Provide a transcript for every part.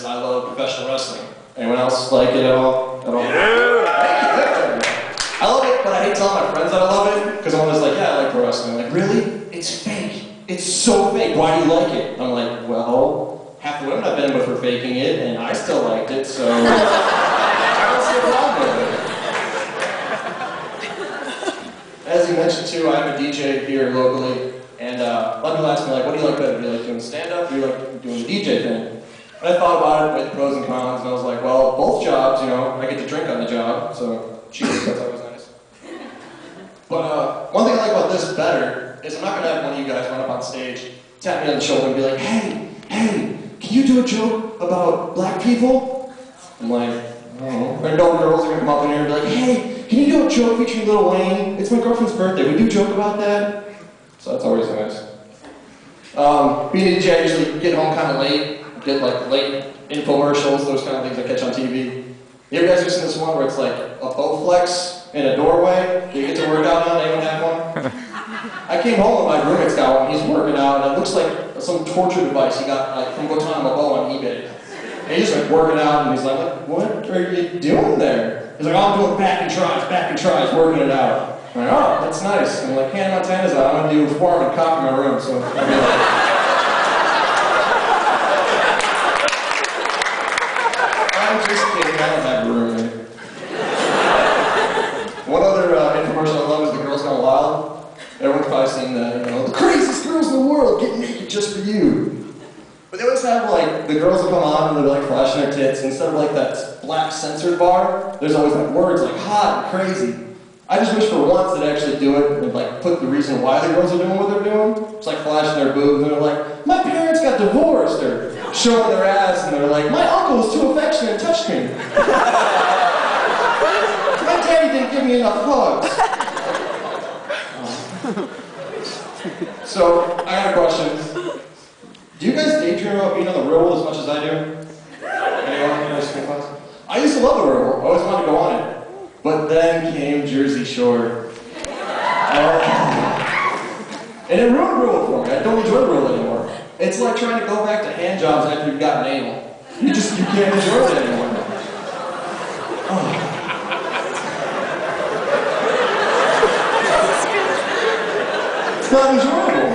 is I love professional wrestling. Anyone else like it at all? Yeah! I love it, but I hate telling my friends that I love it, because I'm just like, yeah, I like pro wrestling. Like, really? It's fake. It's so fake. Why do you like it? I'm like, well, half the women I've been with were faking it, and I still liked it, so I don't see a problem with it. As you mentioned too, I'm a DJ here locally, and a lot of people ask me, like, what do you like better? Do you like doing stand-up, or do you like doing the DJ thing? And I thought about it, with pros and cons, and I was like, well, both jobs, you know, I get to drink on the job, so cheers, that's always nice. But one thing I like about this better is I'm not going to have one of you guys run up on stage, tap me on the shoulder and be like, hey, can you do a joke about black people? I'm like, I don't know. Or no girls are going to come up in here and be like, hey, can you do a joke featuring Lil Wayne? It's my girlfriend's birthday. Would you joke about that? So that's always nice. Being a DJ, I usually get home kind of late, get like late infomercials, those kind of things I catch on TV. You ever guys ever seen this one where it's like a Bowflex in a doorway? Do you get to work out on? Anyone have one? I came home and my roommate's got one. He's working out, and it looks like some torture device he got like from Guantanamo on eBay. And he's like working out, and he's like, what are you doing there? He's like, oh, I'm doing back and tries, working it out. I'm like, oh, that's nice. I'm like, Hannah Montana's out. I'm gonna do form and cock in my room, so I'll be like, I'm just kidding, I don't have a roommate. One other infomercial I love is The Girls Gone Wild. Everyone's probably seen that, you know, the craziest girls in the world get naked just for you. But they always have, like, the girls will come on and they're, like, flashing their tits. Instead of, like, that black censored bar, there's always, like, words like hot and crazy. I just wish for once they'd actually do it and, like, put the reason why the girls are doing what they're doing. It's like flashing their boobs and they're like, my parents got divorced, or showing their ass and they're like, my uncle was too affectionate and touched me. My daddy didn't give me enough hugs. So, I got a question. Do you guys daydream about being on the real world as much as I do? Anyone in this class? I used to love the real world. I always wanted to go on it. But then came Jersey Shore. And it ruined real world for me. I don't enjoy the real world anymore. It's like trying to go back to hand jobs after you've gotten anal. You can't enjoy it anymore. It's not enjoyable.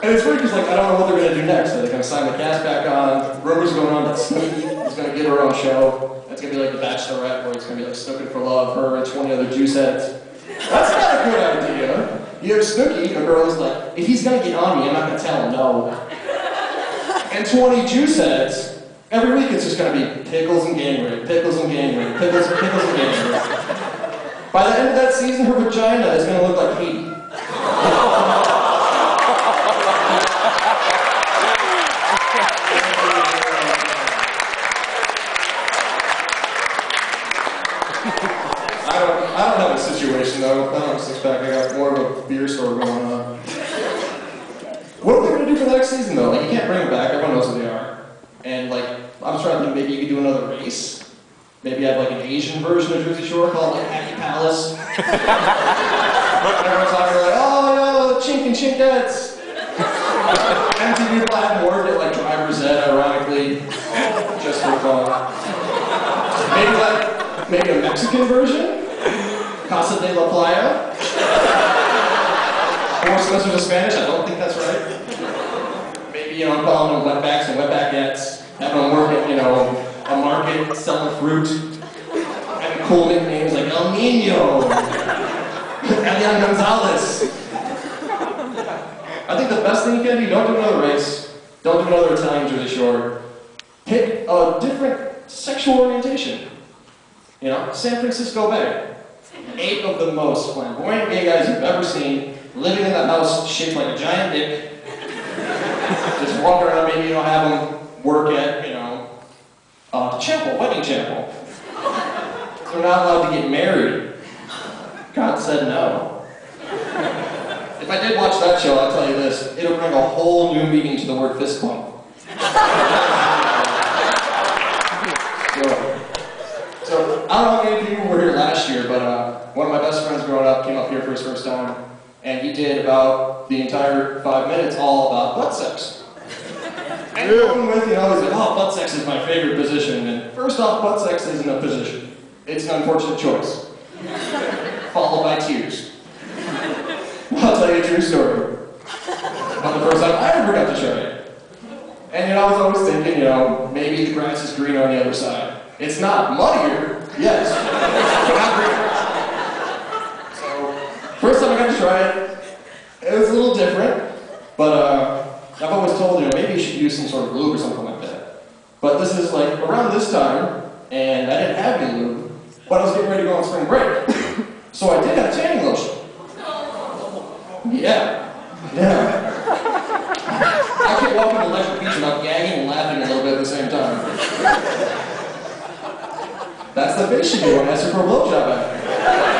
And it's weird because, like, I don't know what they're going to do next. Are they going to sign the cast back on? Rumors going on that Snooki is going to get her own show. That's going to be like The Bachelorette, where it's going to be like Snookin' for Love, her and 20 other juice heads. That's not a good idea. You have Snooki, a girl who's like, if he's going to get on me, I'm not going to tell him no. And 20 juice heads. Every week it's just going to be pickles and gang rape, pickles and gang rape, pickles and gang rape. By the end of that season, her vagina is going to look like Haiti. I don't have a situation though. I don't have a six-pack. I got more of a beer store going on. What are they going to do for the next season though? Like, you can't bring them back. Everyone knows who they are. And like, I'm trying to think maybe you could do another race. Maybe have like an Asian version of Jersey Shore called like Happy Palace. Everyone's talking like, oh no, chink and chinkettes. MTV Platinum word at like Driver's Ed, ironically, just for fun. Maybe a Mexican version? Casa de la Playa? 4 semesters of Spanish? I don't think that's right. Maybe, you know, I'm calling them wetbacks and wetbackettes. Having them work at, you know, a market selling fruit. Having cool nicknames like El Nino. Elian Gonzalez. I think the best thing you can do, don't do another race. Don't do another Italian Jersey Shore. Pick a different sexual orientation. You know, San Francisco Bay. 8 of the most flamboyant gay guys you've ever seen, living in a house shaped like a giant dick. Just walk around, maybe, you know, have them work at, you know, chapel, wedding chapel. They're not allowed to get married. God said no. If I did watch that show, I'll tell you this, it'll bring a whole new meaning to the word fist bump. So, I don't know how many people were here last year, but one of my best friends growing up came up here for his first time. and he did about the entire 5 minutes all about butt sex. And going with, he's like, oh, butt sex is my favorite position. And first off, butt sex isn't a position. It's an unfortunate choice. Followed by tears. I'll tell you a true story. About the first time I ever got to try it. And I was always thinking, maybe the grass is greener on the other side. It's not muddier, yes, but not greener. So, first time I got to try it, it was a little different, but I've always told, maybe you should use some sort of lube or something like that. But this is like around this time, and I didn't have any lube, but I was getting ready to go on spring break. So I did have tanning lotion. Yeah. I can't walk into Electric Beach without gagging and laughing a little bit at the same time. That's the face you do when I ask her for a blowjob after.